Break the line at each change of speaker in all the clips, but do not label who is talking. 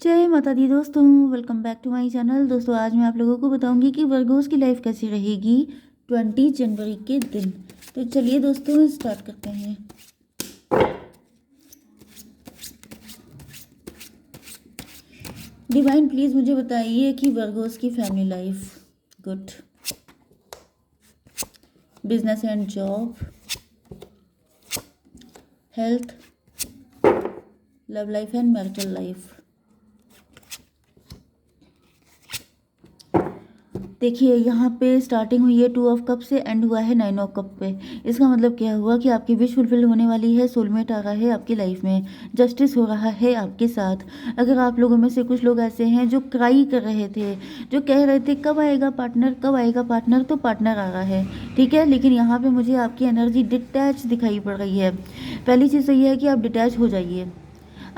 जय माता दी दोस्तों, welcome back to my channel. दोस्तों आज मैं आप लोगों को बताऊंगी कि वर्गोस की लाइफ कैसी रहेगी 20 जनवरी के दिन। तो चलिए दोस्तों स्टार्ट करते हैं। डिवाइन प्लीज़ मुझे बताइए कि वर्गोस की family life good, business and job, health, love life and marital life. देखिए यहाँ पे स्टार्टिंग हुई है 2 ऑफ कप से, एंड हुआ है 9 ऑफ कप पे। इसका मतलब क्या हुआ कि आपकी विश फुलफिल होने वाली है, सोलमेट आ रहा है आपकी लाइफ में, जस्टिस हो रहा है आपके साथ। अगर आप लोगों में से कुछ लोग ऐसे हैं जो क्राई कर रहे थे, जो कह रहे थे कब आएगा पार्टनर, कब आएगा पार्टनर, तो पार्टनर आ रहा है, ठीक है। लेकिन यहाँ पे मुझे आपकी एनर्जी डिटैच दिखाई पड़ रही है। पहली चीज़ तो ये है कि आप डिटैच हो जाइए।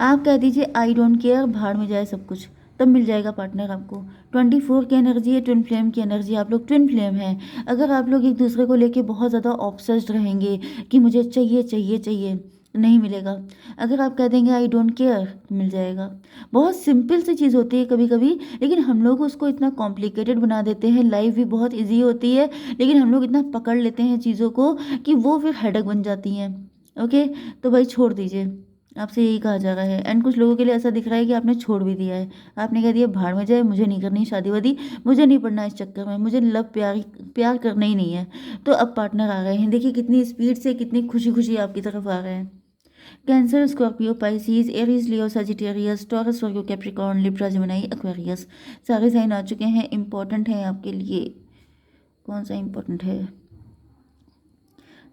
आप कह दीजिए आई डोंट केयर, भाड़ में जाए सब कुछ, तब मिल जाएगा पार्टनर आपको। 24 की एनर्जी है, ट्विन फ्लेम की एनर्जी। आप लोग ट्विन फ्लेम हैं। अगर आप लोग एक दूसरे को लेके बहुत ज़्यादा ऑब्सेस्ड रहेंगे कि मुझे चाहिए चाहिए चाहिए, नहीं मिलेगा। अगर आप कह देंगे आई डोंट केयर, मिल जाएगा। बहुत सिंपल सी चीज़ होती है कभी कभी, लेकिन हम लोग उसको इतना कॉम्प्लिकेटेड बना देते हैं। लाइफ भी बहुत ईजी होती है, लेकिन हम लोग इतना पकड़ लेते हैं चीज़ों को कि वो फिर हेडेक बन जाती हैं। ओके, तो भाई छोड़ दीजिए, आपसे यही कहा जा रहा है। एंड कुछ लोगों के लिए ऐसा दिख रहा है कि आपने छोड़ भी दिया है। आपने कह दिया भाड़ में जाए, मुझे नहीं करनी शादी वादी, मुझे नहीं पड़ना इस चक्कर में, मुझे लव प्यार प्यार करना ही नहीं है। तो अब पार्टनर आ गए हैं, देखिए कितनी स्पीड से, कितनी खुशी खुशी आपकी तरफ आ रहे हैं। कैंसर, स्कॉर्पियो, पाइसिस, एरीज, लियो, सजिटेरियस, टॉरस, वर्गो, कैप्रिकॉर्न, लिब्रा, जेमिनी, एक्वेरियस, सारे साइन आ चुके हैं। इंपॉर्टेंट है आपके लिए, कौन सा इंपॉर्टेंट है?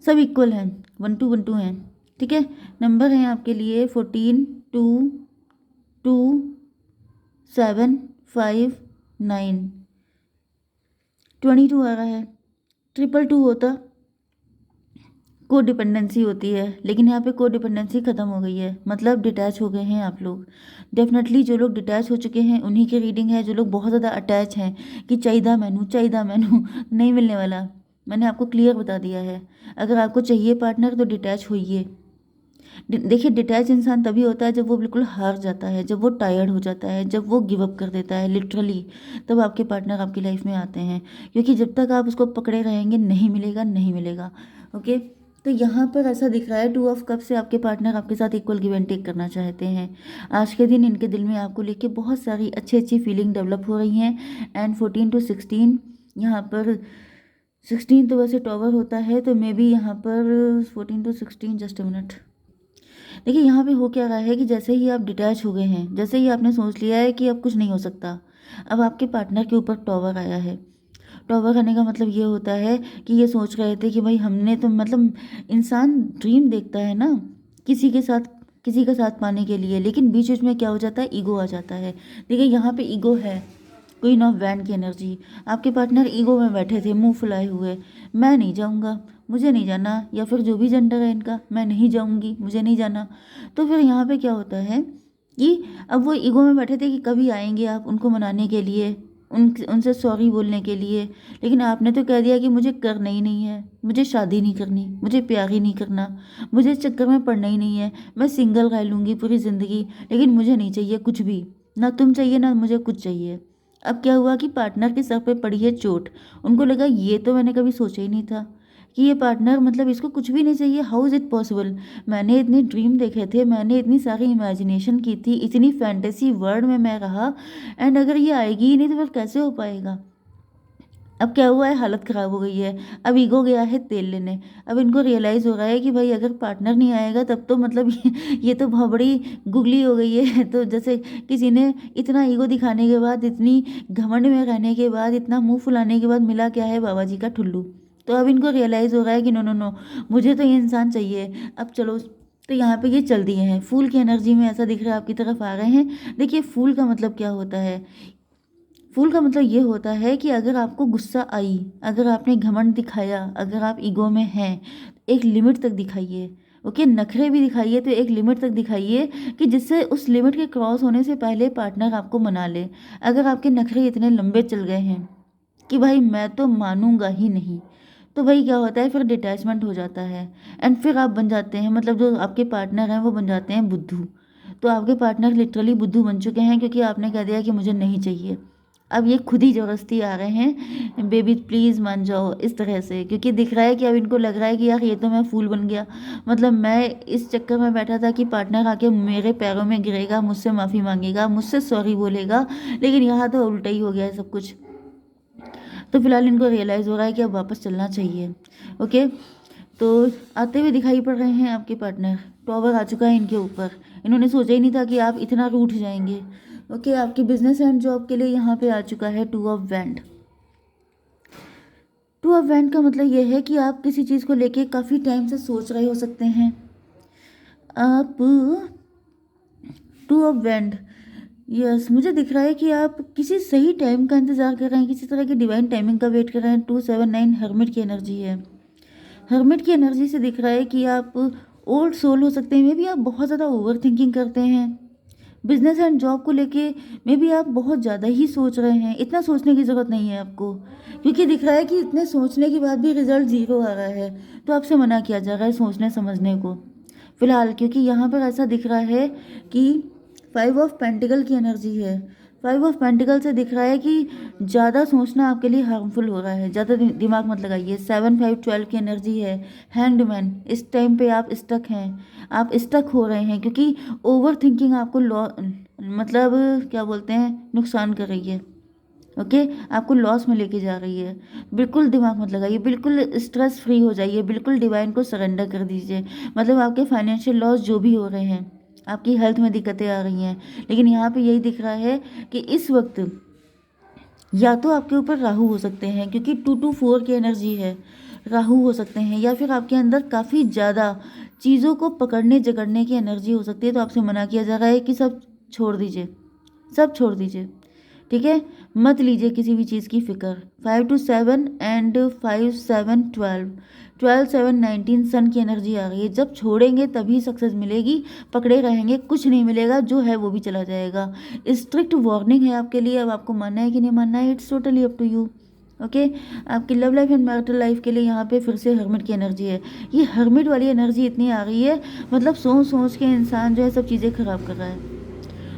सब इक्वल हैं, 1 2 1 2 हैं, ठीक है। नंबर हैं आपके लिए 14 2 2 7 5 9, 22 आ रहा है। 222 होता को डिपेंडेंसी होती है, लेकिन यहाँ पे को डिपेंडेंसी ख़त्म हो गई है, मतलब डिटैच हो गए हैं आप लोग। डेफिनेटली जो लोग डिटैच हो चुके हैं उन्हीं की रीडिंग है। जो लोग बहुत ज़्यादा अटैच हैं कि चाहिए मैनू नहीं मिलने वाला, मैंने आपको क्लियर बता दिया है। अगर आपको चाहिए पार्टनर तो डिटैच होइए। देखिए डिटैच इंसान तभी होता है जब वो बिल्कुल हार जाता है, जब वो टायर्ड हो जाता है, जब वो गिव अप कर देता है लिटरली, तब आपके पार्टनर आपकी लाइफ में आते हैं। क्योंकि जब तक आप उसको पकड़े रहेंगे नहीं मिलेगा, नहीं मिलेगा। ओके, तो यहाँ पर ऐसा दिख रहा है 2 ऑफ कप से आपके पार्टनर आपके साथ इक्वल गिव एंड टेक करना चाहते हैं। आज के दिन इनके दिल में आपको लेके बहुत सारी अच्छी अच्छी फीलिंग डेवलप हो रही हैं। एंड 14 to 16, यहाँ पर 16 तो वैसे टॉवर होता है, तो मे बी यहाँ पर 14 to 16, जस्ट अ मिनट। देखिए यहाँ पे हो क्या रहा है कि जैसे ही आप डिटैच हो गए हैं, जैसे ही आपने सोच लिया है कि अब कुछ नहीं हो सकता, अब आपके पार्टनर के ऊपर टॉवर आया है। टॉवर आने का मतलब ये होता है कि ये सोच रहे थे कि भाई हमने तो, मतलब इंसान ड्रीम देखता है ना किसी के साथ, किसी का साथ पाने के लिए, लेकिन बीच बीच में क्या हो जाता है, ईगो आ जाता है। देखिए यहाँ पे ईगो है, क्वीन ऑफ वैंड की एनर्जी। आपके पार्टनर ईगो में बैठे थे, मुंह फुलाए हुए, मैं नहीं जाऊंगा, मुझे नहीं जाना, या फिर जो भी जेंडर है इनका, मैं नहीं जाऊंगी, मुझे नहीं जाना। तो फिर यहाँ पे क्या होता है कि अब वो ईगो में बैठे थे कि कभी आएंगे आप उनको मनाने के लिए, उनसे सॉरी बोलने के लिए। लेकिन आपने तो कह दिया कि मुझे करना ही नहीं है, मुझे शादी नहीं करनी, मुझे प्यार ही नहीं करना, मुझे इस चक्कर में पड़ना ही नहीं है, मैं सिंगल रह लूँगी पूरी ज़िंदगी, लेकिन मुझे नहीं चाहिए कुछ भी, ना तुम चाहिए ना मुझे कुछ चाहिए। अब क्या हुआ कि पार्टनर के सर पे पड़ी है चोट। उनको लगा ये तो मैंने कभी सोचा ही नहीं था कि ये पार्टनर, मतलब इसको कुछ भी नहीं चाहिए, हाउ इज़ इट पॉसिबल। मैंने इतने ड्रीम देखे थे, मैंने इतनी सारी इमेजिनेशन की थी, इतनी फैंटेसी वर्ल्ड में मैं रहा, एंड अगर ये आएगी ही नहीं तो फिर कैसे हो पाएगा। अब क्या हुआ है, हालत ख़राब हो गई है। अब ईगो गया है तेल लेने। अब इनको रियलाइज़ हो रहा है कि भाई अगर पार्टनर नहीं आएगा तब तो मतलब ये तो बहुत बड़ी गुगली हो गई है। तो जैसे किसी ने इतना ईगो दिखाने के बाद, इतनी घमंड में रहने के बाद, इतना मुंह फुलाने के बाद मिला क्या है, बाबा जी का ठुल्लू। तो अब इनको रियलाइज़ हो रहा है कि नो नो नो, मुझे तो ये इंसान चाहिए। अब चलो, तो यहाँ पे ये चल दिए हैं फूल की एनर्जी में, ऐसा दिख रहा है आपकी तरफ आ रहे हैं। देखिए फूल का मतलब क्या होता है, फूल का मतलब ये होता है कि अगर आपको गुस्सा आई, अगर आपने घमंड दिखाया, अगर आप ईगो में हैं, एक लिमिट तक दिखाइए। ओके, नखरे भी दिखाइए तो एक लिमिट तक दिखाइए कि जिससे उस लिमिट के क्रॉस होने से पहले पार्टनर आपको मना ले। अगर आपके नखरे इतने लंबे चल गए हैं कि भाई मैं तो मानूंगा ही नहीं, तो भाई क्या होता है, फिर डिटैचमेंट हो जाता है। एंड फिर आप बन जाते हैं, मतलब जो आपके पार्टनर हैं वो बन जाते हैं बुद्धू। तो आपके पार्टनर लिटरली बुद्धू बन चुके हैं, क्योंकि आपने कह दिया कि मुझे नहीं चाहिए। अब ये खुद ही ज़बरदस्ती आ रहे हैं, बेबी प्लीज़ मान जाओ, इस तरह से, क्योंकि दिख रहा है कि अब इनको लग रहा है कि यार ये तो मैं फूल बन गया। मतलब मैं इस चक्कर में बैठा था कि पार्टनर आके मेरे पैरों में गिरेगा, मुझसे माफ़ी मांगेगा, मुझसे सॉरी बोलेगा, लेकिन यहाँ तो उल्टा ही हो गया है सब कुछ। तो फिलहाल इनको रियलाइज़ हो रहा है कि अब वापस चलना चाहिए। ओके, तो आते हुए दिखाई पड़ रहे हैं आपके पार्टनर, टॉवर आ चुका है इनके ऊपर। इन्होंने सोचा ही नहीं था कि आप इतना रूठ जाएंगे। ओके, आपके बिजनेस एंड जॉब के लिए यहाँ पे आ चुका है two of wand. Two of wand का मतलब ये है कि आप किसी चीज़ को लेके काफ़ी टाइम से सोच रहे हो सकते हैं। आप टू ऑफ वैंड, यस, मुझे दिख रहा है कि आप किसी सही टाइम का इंतज़ार कर रहे हैं, किसी तरह की डिवाइन टाइमिंग का वेट कर रहे हैं। 279 हर्मिट की एनर्जी है। हर्मिट की एनर्जी से दिख रहा है कि आप ओल्ड सोल हो सकते हैं, मे बी आप बहुत ज़्यादा ओवर थिंकिंग करते हैं। बिजनेस एंड जॉब को लेके मे बी आप बहुत ज़्यादा ही सोच रहे हैं। इतना सोचने की ज़रूरत नहीं है आपको, क्योंकि दिख रहा है कि इतने सोचने के बाद भी रिजल्ट ज़ीरो आ रहा है। तो आपसे मना किया जा रहा है सोचने समझने को फिलहाल, क्योंकि यहाँ पर ऐसा दिख रहा है कि 5 ऑफ पेंटिकल की एनर्जी है। 5 ऑफ पेंटिकल से दिख रहा है कि ज़्यादा सोचना आपके लिए हार्मफुल हो रहा है, ज़्यादा दिमाग मत लगाइए। 7 5 12 की एनर्जी है। हैंग्ड मैन, इस टाइम पे आप स्टक हैं, आप स्टक हो रहे हैं, क्योंकि ओवर थिंकिंग आपको मतलब क्या बोलते हैं, नुकसान कर रही है। ओके, आपको लॉस में लेके जा रही है। बिल्कुल दिमाग मत लगाइए, बिल्कुल स्ट्रेस फ्री हो जाइए, बिल्कुल डिवाइन को सरेंडर कर दीजिए। मतलब आपके फाइनेंशियल लॉस जो भी हो रहे हैं, आपकी हेल्थ में दिक्कतें आ रही हैं, लेकिन यहाँ पे यही दिख रहा है कि इस वक्त या तो आपके ऊपर राहु हो सकते हैं, क्योंकि 2 to 4 की एनर्जी है। राहु हो सकते हैं, या फिर आपके अंदर काफ़ी ज़्यादा चीज़ों को पकड़ने जकड़ने की एनर्जी हो सकती है। तो आपसे मना किया जा रहा है कि सब छोड़ दीजिए, सब छोड़ दीजिए, ठीक है, मत लीजिए किसी भी चीज़ की फिक्र। 5 to 7 एंड 5 7 12, 12 7 19 सन की एनर्जी आ रही है। जब छोड़ेंगे तभी सक्सेस मिलेगी, पकड़े रहेंगे कुछ नहीं मिलेगा, जो है वो भी चला जाएगा। स्ट्रिक्ट वार्निंग है आपके लिए, अब आपको मानना है कि नहीं मानना है, it's totally up to you. Okay, आपकी love life and marital life के लिए यहाँ पे फिर से हर्मिट की एनर्जी है। ये हर्मिट वाली एनर्जी इतनी आ रही है, मतलब सोच सोच के इंसान जो है सब चीज़ें खराब कर रहा है।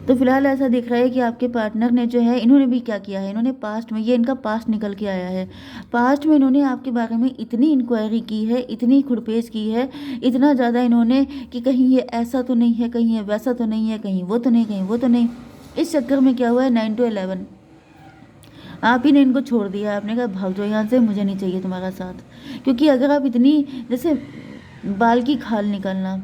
तो फिलहाल ऐसा दिख रहा है कि आपके पार्टनर ने जो है, इन्होंने भी क्या किया है, इन्होंने पास्ट में, ये इनका पास्ट निकल के आया है। पास्ट में इन्होंने आपके बारे में इतनी इंक्वायरी की है, इतनी खुरपेश की है, इतना ज़्यादा इन्होंने कि कहीं ये ऐसा तो नहीं है, कहीं ये वैसा तो नहीं है, कहीं वो तो नहीं, कहीं वो तो नहीं। इस चक्कर में क्या हुआ है, 9 to 11 आप ही ने इनको छोड़ दिया। आपने कहा भाग जाओ यहाँ से, मुझे नहीं चाहिए तुम्हारा साथ। क्योंकि अगर आप इतनी, जैसे बाल की खाल निकालना,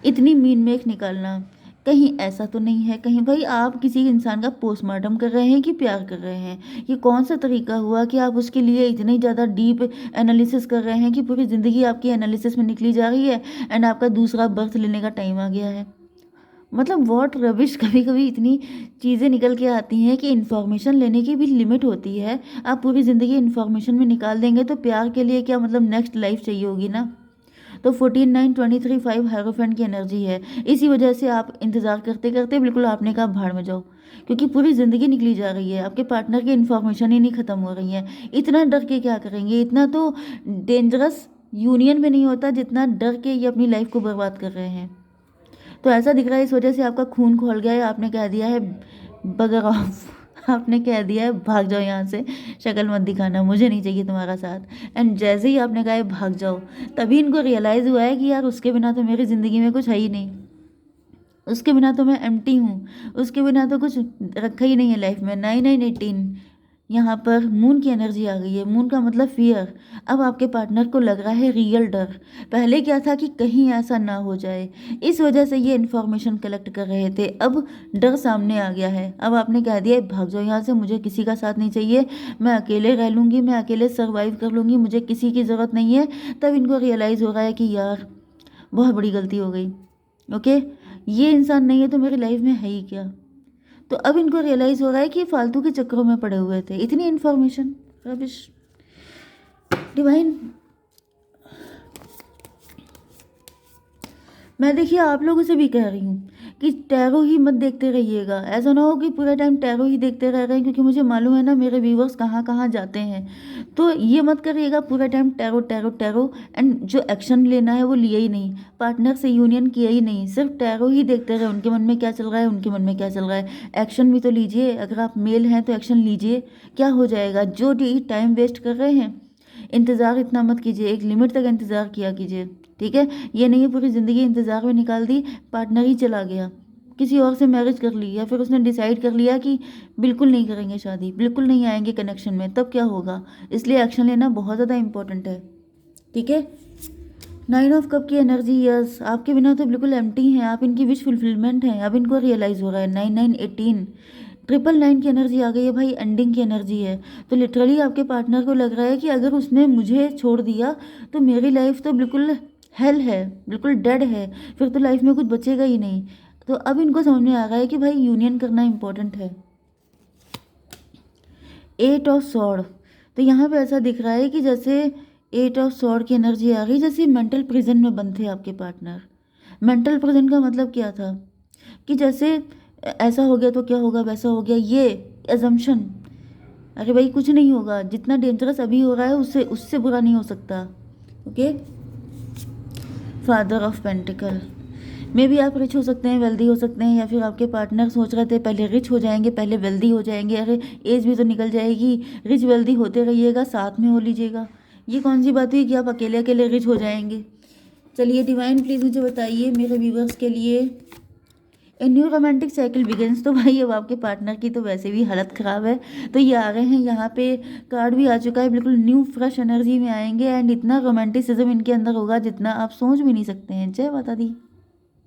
इतनी मीन मेख निकालना, कहीं ऐसा तो नहीं है, कहीं भाई आप किसी इंसान का पोस्टमार्टम कर रहे हैं कि प्यार कर रहे हैं, ये कौन सा तरीका हुआ कि आप उसके लिए इतनी ज़्यादा डीप एनालिसिस कर रहे हैं कि पूरी ज़िंदगी आपकी एनालिसिस में निकली जा रही है, एंड आपका दूसरा बर्थ लेने का टाइम आ गया है। मतलब वॉट रबिश, कभी कभी इतनी चीज़ें निकल के आती हैं कि इन्फॉर्मेशन लेने की भी लिमिट होती है। आप पूरी ज़िंदगी इन्फॉर्मेशन में निकाल देंगे तो प्यार के लिए क्या, मतलब नेक्स्ट लाइफ चाहिए होगी ना। तो 14 9 23 5 हायरोफेंट की एनर्जी है। इसी वजह से आप इंतज़ार करते करते बिल्कुल आपने कहा भाड़ में जाओ, क्योंकि पूरी ज़िंदगी निकली जा रही है, आपके पार्टनर की इन्फॉर्मेशन ही नहीं ख़त्म हो रही है। इतना डर के क्या करेंगे, इतना तो डेंजरस यूनियन में नहीं होता जितना डर के ये अपनी लाइफ को बर्बाद कर रहे हैं। तो ऐसा दिख रहा है इस वजह से आपका खून खोल गया है। आपने कह दिया है बगर ऑफ, आपने कह दिया है भाग जाओ यहाँ से, शक्ल मत दिखाना, मुझे नहीं चाहिए तुम्हारा साथ। एंड जैसे ही आपने कहा है भाग जाओ, तभी इनको रियलाइज़ हुआ है कि यार उसके बिना तो मेरी ज़िंदगी में कुछ है ही नहीं, उसके बिना तो मैं एम्प्टी हूँ, उसके बिना तो कुछ रखा ही नहीं है लाइफ में। 9 9 18 यहाँ पर मून की एनर्जी आ गई है। मून का मतलब फियर। अब आपके पार्टनर को लग रहा है रियल डर। पहले क्या था कि कहीं ऐसा ना हो जाए, इस वजह से ये इन्फॉर्मेशन कलेक्ट कर रहे थे। अब डर सामने आ गया है। अब आपने कह दिया भाग जाओ यहाँ से, मुझे किसी का साथ नहीं चाहिए, मैं अकेले रह लूँगी, मैं अकेले सर्वाइव कर लूँगी, मुझे किसी की ज़रूरत नहीं है। तब इनको रियलाइज़ हो रहा है कि यार बहुत बड़ी गलती हो गई। ओके, ये इंसान नहीं है तो मेरी लाइफ में है ही क्या। तो अब इनको रियलाइज़ हो रहा है कि फालतू के चक्करों में पड़े हुए थे, इतनी इन्फॉर्मेशन रबिश। डिवाइन मैं देखिए आप लोगों से भी कह रही हूँ कि टैरो ही मत देखते रहिएगा। ऐसा ना हो कि पूरा टाइम टैरो ही देखते रह रहे हैं, क्योंकि मुझे मालूम है ना मेरे व्यूवर्स कहाँ कहाँ जाते हैं। तो ये मत करिएगा पूरा time tarot tarot tarot, and जो एक्शन लेना है वो लिया ही नहीं, पार्टनर से यूनियन किया ही नहीं, सिर्फ टैरो ही देखते रहे। उनके मन में क्या चल रहा है, उनके मन में क्या चल रहा है, एक्शन भी तो लीजिए। अगर आप मेल हैं तो एक्शन लीजिए। क्या हो जाएगा, जो टाइम वेस्ट कर रहे हैं, इंतज़ार इतना मत कीजिए, एक लिमिट तक इंतज़ार किया कीजिए। ठीक है, ये नहीं है पूरी ज़िंदगी इंतज़ार में निकाल दी, पार्टनर ही चला गया, किसी और से मैरिज कर ली, या फिर उसने डिसाइड कर लिया कि बिल्कुल नहीं करेंगे शादी, बिल्कुल नहीं आएंगे कनेक्शन में, तब क्या होगा। इसलिए एक्शन लेना बहुत ज़्यादा इंपॉर्टेंट है। ठीक है, 9 ऑफ कप की एनर्जी, यस, आपके बिना तो बिल्कुल एम्प्टी हैं, आप इनकी विश फुलफिलमेंट हैं, अब इनको रियलाइज़ हो रहा है। 9 9 18, 999 की एनर्जी आ गई है भाई, एंडिंग की एनर्जी है। तो लिटरली आपके पार्टनर को लग रहा है कि अगर उसने मुझे छोड़ दिया तो मेरी लाइफ तो बिल्कुल हेल है, बिल्कुल डेड है, फिर तो लाइफ में कुछ बचेगा ही नहीं। तो अब इनको समझ में आ रहा है कि भाई यूनियन करना इंपॉर्टेंट है। 8 ऑफ सॉर्ड, तो यहाँ पे ऐसा दिख रहा है कि जैसे 8 ऑफ सॉर्ड की एनर्जी आ गई, जैसे मेंटल प्रिजन में बंद थे आपके पार्टनर। मेंटल प्रिजन का मतलब क्या था कि जैसे ऐसा हो गया तो क्या होगा, वैसा हो गया, ये एजम्पशन। अरे भाई कुछ नहीं होगा, जितना डेंजरस अभी हो रहा है उससे उससे बुरा नहीं हो सकता। ओके, फादर ऑफ पेंटिकल, मे भी आप रिच हो सकते हैं, वेल्दी हो सकते हैं, या फिर आपके पार्टनर सोच रहे थे पहले रिच हो जाएंगे, पहले वेल्दी हो जाएंगे। अरे एज भी तो निकल जाएगी, रिच वेल्दी होते रहिएगा, साथ में हो लीजिएगा। ये कौन सी बात हुई कि आप अकेले अकेले रिच हो जाएंगे। चलिए डिवाइन प्लीज़ मुझे बताइए मेरे व्यूवर्स के लिए, a new romantic cycle begins. तो भाई अब आपके पार्टनर की तो वैसे भी हालत ख़राब है, तो ये आ गए हैं यहाँ पे, कार्ड भी आ चुका है, बिल्कुल न्यू फ्रेश एनर्जी में आएंगे, एंड इतना रोमांटिसिज्म इनके अंदर होगा जितना आप सोच भी नहीं सकते हैं। जय माता दी।